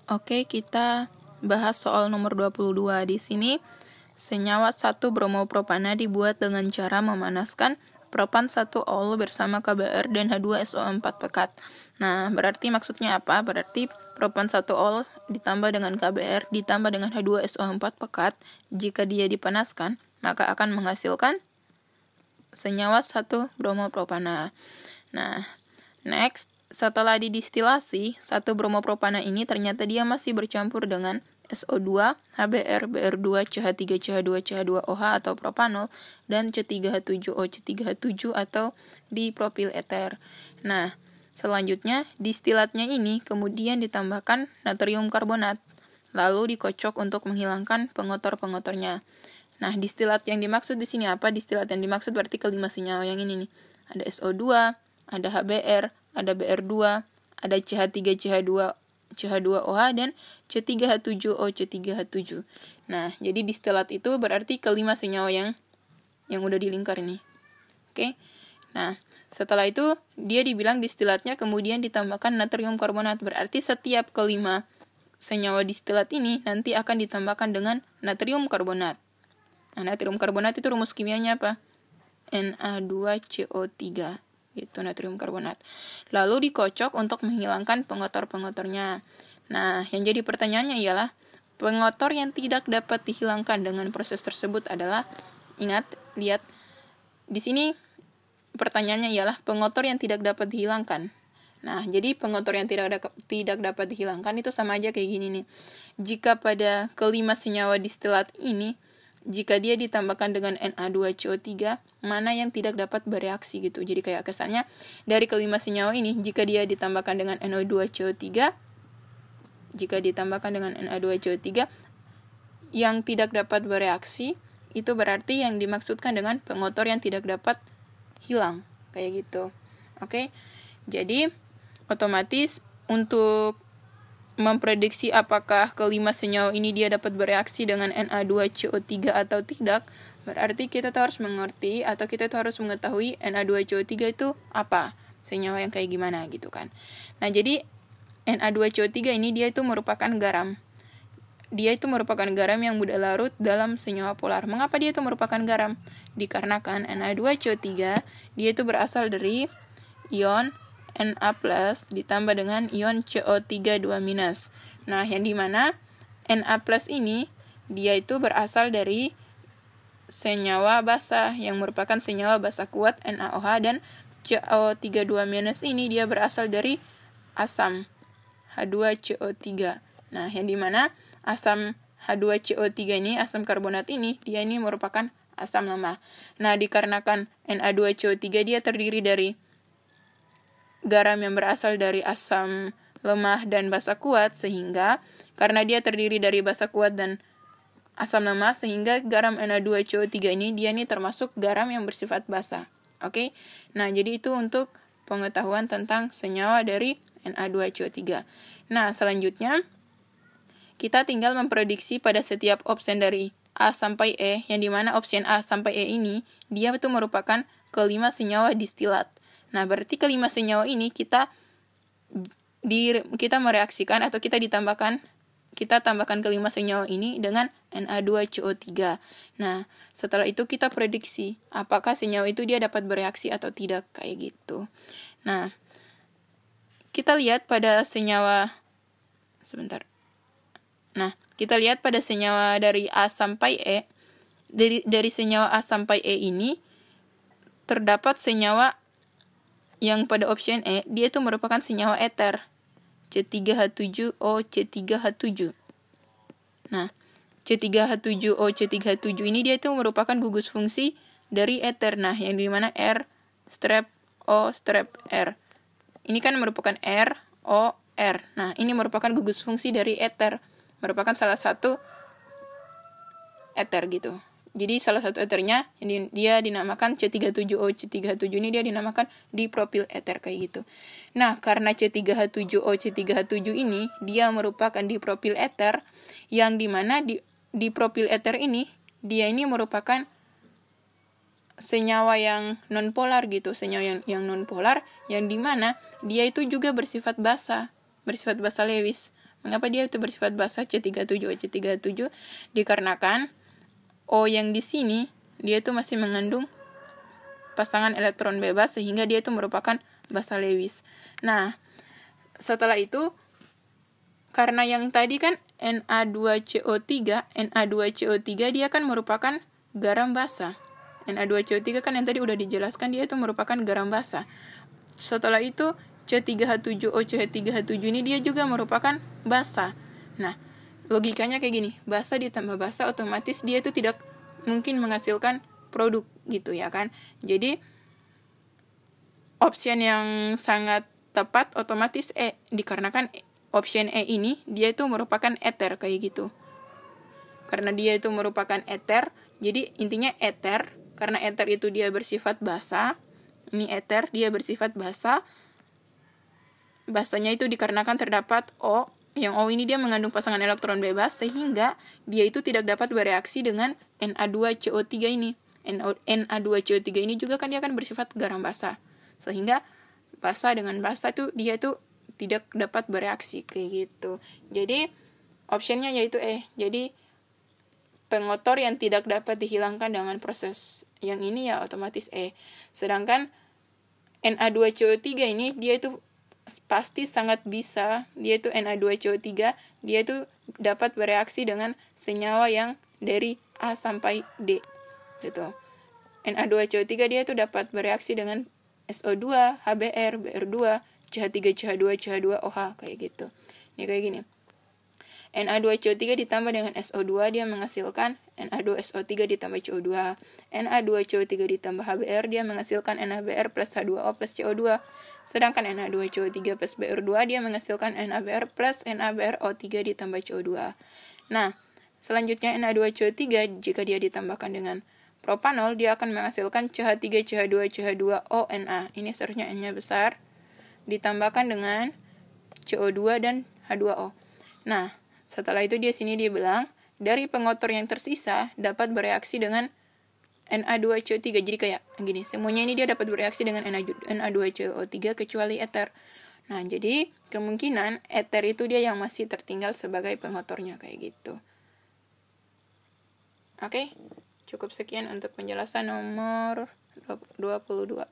Oke, kita bahas soal nomor 22. Di sini, senyawa 1 bromopropana dibuat dengan cara memanaskan propan 1-ol bersama KBr dan H2SO4 pekat. Nah, berarti maksudnya apa? Berarti propan 1-ol ditambah dengan KBr ditambah dengan H2SO4 pekat. Jika dia dipanaskan, maka akan menghasilkan senyawa 1 bromopropana. Nah, next, setelah didistilasi, 1 bromopropana ini ternyata dia masih bercampur dengan SO2, HBr, Br2, CH3, CH2, CH2OH atau propanol, dan C3H7O, C3H7 atau dipropil eter. Nah, selanjutnya distilatnya ini kemudian ditambahkan natrium karbonat, lalu dikocok untuk menghilangkan pengotor-pengotornya. Nah, distilat yang dimaksud di sini apa? Distilat yang dimaksud berarti kelima senyawa yang ini nih. Ada SO2, ada HBr, ada Br2, ada CH3, CH2OH, dan C3H7O, C3H7. Nah, jadi distilat itu berarti kelima senyawa yang udah dilingkar ini. Oke. Nah, setelah itu dia dibilang distilatnya kemudian ditambahkan natrium karbonat. Berarti setiap kelima senyawa distilat ini nanti akan ditambahkan dengan natrium karbonat. Nah, natrium karbonat itu rumus kimianya apa? Na2CO3. Gitu, natrium karbonat. Lalu dikocok untuk menghilangkan pengotor-pengotornya. Nah, yang jadi pertanyaannya ialah pengotor yang tidak dapat dihilangkan dengan proses tersebut adalah, ingat, lihat di sini pertanyaannya ialah pengotor yang tidak dapat dihilangkan. Nah, jadi pengotor yang tidak dapat dihilangkan itu sama aja kayak gini nih. Jika pada kelima senyawa distilat ini, jika dia ditambahkan dengan Na2CO3, mana yang tidak dapat bereaksi gitu. Jadi kayak kesannya dari kelima senyawa ini, jika dia ditambahkan dengan Na2CO3, yang tidak dapat bereaksi, itu berarti yang dimaksudkan dengan pengotor yang tidak dapat hilang. Kayak gitu. Oke. Jadi, otomatis untuk memprediksi apakah kelima senyawa ini dia dapat bereaksi dengan Na2CO3 atau tidak, berarti kita tuh harus mengerti atau kita tuh harus mengetahui Na2CO3 itu apa, senyawa yang kayak gimana gitu kan. Nah, jadi Na2CO3 ini dia itu merupakan garam. Dia itu merupakan garam yang mudah larut dalam senyawa polar. Mengapa dia itu merupakan garam? Dikarenakan Na2CO3 dia itu berasal dari ion Na+ ditambah dengan ion CO3 2-. Nah, yang dimana Na+ ini dia itu berasal dari senyawa basa yang merupakan senyawa basa kuat NaOH, dan CO3 2- ini dia berasal dari asam H2CO3. Nah, yang dimana asam H2CO3 ini, asam karbonat ini, dia ini merupakan asam lemah. Nah, dikarenakan Na2CO3 dia terdiri dari garam yang berasal dari asam lemah dan basa kuat, sehingga karena dia terdiri dari basa kuat dan asam lemah, sehingga garam Na2CO3 ini dia ini termasuk garam yang bersifat basa. Oke. Nah, jadi itu untuk pengetahuan tentang senyawa dari Na2CO3. Nah, selanjutnya kita tinggal memprediksi pada setiap opsi dari A sampai E, yang dimana opsi A sampai E ini dia itu merupakan kelima senyawa distilat. Nah, berarti kelima senyawa ini kita mereaksikan atau kita tambahkan kelima senyawa ini dengan Na2CO3. Nah, setelah itu kita prediksi apakah senyawa itu dia dapat bereaksi atau tidak, kayak gitu. Nah, kita lihat pada senyawa dari A sampai E. Dari senyawa A sampai E ini terdapat senyawa yang pada opsi E, dia itu merupakan senyawa eter, C3H7O, C3H7. Nah, C3H7O, C3H7 ini dia itu merupakan gugus fungsi dari eter. Nah, yang dimana R, strep, O, strep, R. Ini kan merupakan R, O, R. Nah, ini merupakan gugus fungsi dari eter, merupakan salah satu eter gitu. Jadi salah satu eternya dia dinamakan C3H7O. C3H7 ini dia dinamakan dipropil eter kayak gitu. Nah, karena C3H7O, C3H7 ini dia merupakan dipropil eter, yang dimana dipropil eter ini dia ini merupakan senyawa yang nonpolar gitu, senyawa yang nonpolar, yang dimana dia itu juga bersifat basa Lewis. Mengapa dia itu bersifat basa C37OC37? Dikarenakan O yang di sini dia itu masih mengandung pasangan elektron bebas sehingga dia itu merupakan basa Lewis. Nah, setelah itu karena yang tadi kan Na2CO3 dia kan merupakan garam basa. Na2CO3 kan yang tadi udah dijelaskan dia itu merupakan garam basa. Setelah itu C3H7OCH3H7 ini dia juga merupakan basa. Nah, logikanya kayak gini, basa ditambah basa otomatis dia itu tidak mungkin menghasilkan produk gitu ya kan. Jadi option yang sangat tepat otomatis E, dikarenakan option E ini dia itu merupakan ether kayak gitu. Karena dia itu merupakan ether, jadi intinya ether, karena ether itu dia bersifat basa. Ini ether, dia bersifat basa. Basanya itu dikarenakan terdapat O, yang O ini dia mengandung pasangan elektron bebas sehingga dia itu tidak dapat bereaksi dengan Na2CO3 ini. Na2CO3 ini juga kan dia akan bersifat garam basa. Sehingga basa dengan basa itu dia itu tidak dapat bereaksi kayak gitu. Jadi optionnya yaitu E. Jadi pengotor yang tidak dapat dihilangkan dengan proses yang ini ya otomatis E. Sedangkan Na2CO3 ini dia itu pasti sangat bisa, dia itu Na2CO3, dia itu dapat bereaksi dengan senyawa yang dari A sampai D gitu. Na2CO3 dia itu dapat bereaksi dengan SO2, HBr, Br2, CH3, CH2, CH2OH kayak gitu. Ini kayak gini. Na2CO3 ditambah dengan SO2 dia menghasilkan Na2SO3 ditambah CO2. Na2CO3 ditambah HBr dia menghasilkan NaBr plus H2O plus CO2. Sedangkan Na2CO3 plus Br2 dia menghasilkan NaBr plus NaBrO3 ditambah CO2. Nah, selanjutnya Na2CO3 jika dia ditambahkan dengan propanol dia akan menghasilkan CH3, CH2, CH2ONa. Ini seharusnya N-nya besar. Ditambahkan dengan CO2 dan H2O. Nah, setelah itu dia sini dia bilang dari pengotor yang tersisa dapat bereaksi dengan Na2CO3. Jadi kayak gini, semuanya ini dia dapat bereaksi dengan Na2CO3 kecuali ether. Nah, jadi kemungkinan ether itu dia yang masih tertinggal sebagai pengotornya kayak gitu. Oke, cukup sekian untuk penjelasan nomor 22.